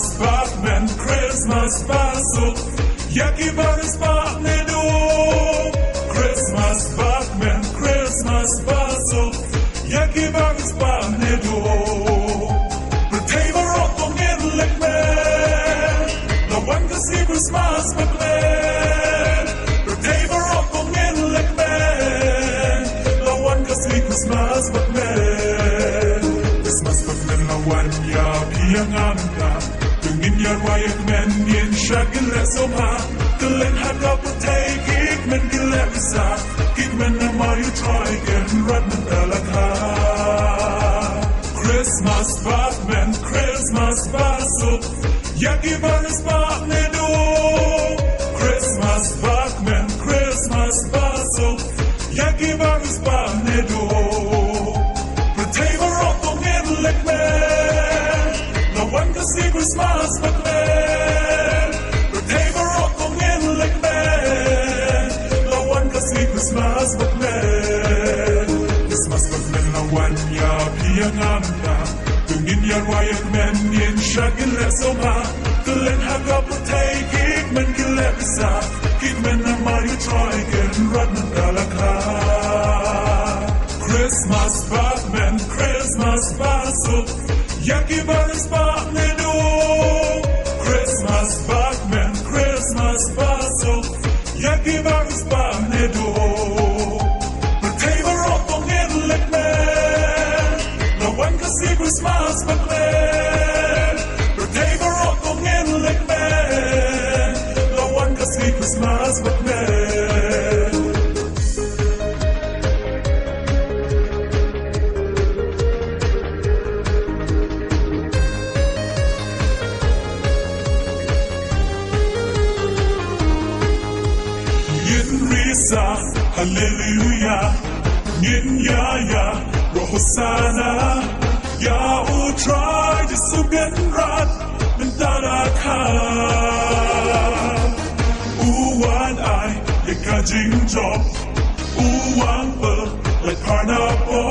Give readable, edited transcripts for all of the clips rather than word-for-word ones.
Christmas Batman, Christmas Basil, Yaki Baris Batnedo. Christmas Batman, Christmas Basil, Yaki Baris Batnedo. Pretava Rotom in Lekman, the one to see Christmas Batman. Pretava Rotom in Lekman, the one to see Christmas Batman. Christmas Batman, the one ya Pianganga. Tungin ya Ryan Men in Shagin Lesoma. Glen had up a take it, men Gilepsa. Kidman and Mario Troy and Rodman Belaka. Christmas Batman, Christmas Basil, Yaki Baris Batnedo. Christmas Batman, Christmas Basil, Yaki Baris Batnedo. Pretava Rotom in Lekman, the one to see Christmas Batman. Pretava Rotom in Lekman, the one to see Christmas Batman. Christmas Batman, the one ya Pianganga. Tungin ya Ryan Men in Shagin Lesoma. Glen Hagap take it, men Gilepsa. Kidman and Mario Troy and Rodman Galaka. Christmas Batman, Christmas Basil, Yaki Baris Batnedo. Christmas Batman, Christmas Basil, Yaki Baris Batnedo. Pretava Rotom in Lekman, the one to see Christmas Batman. Pretava Rotom in Lekman, the one to see Christmas Batman. Hallelujah, Yin Ya Ya, Rohosana, Ya Utrai, Jisugan Rat, Mentaraka. Uwan I, Yakajing Job, Uwan Pe, like Parnapo,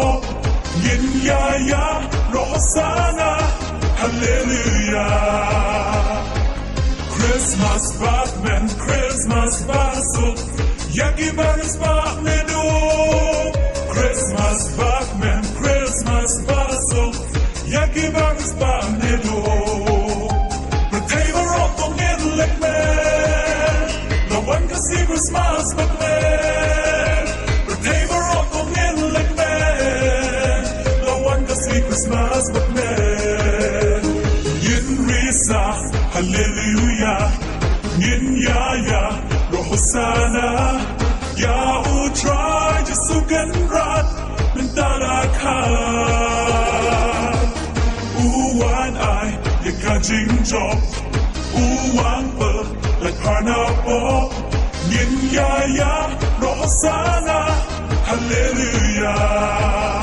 Yin Ya Ya, Rohosana, Hallelujah. Christmas Batman, Christmas Basil, Yaki Baris Batnedo. Christmas Batman, Christmas Basil, Yaki Baris Batnedo. Pretava Rotom in Lekman, the one to see Christmas Batman. Pretava Rotom in Lekman, the one to see Christmas Batman. Yin Risa, Hallelujah, Yin Ya Ya, Rohosana, Ya Utrai, Jisugan Rat, Mentaraka. Uwan I, Yakajing Job, Uwan Pe, like Parnapo, Yin Ya Ya, Rohosana, Hallelujah.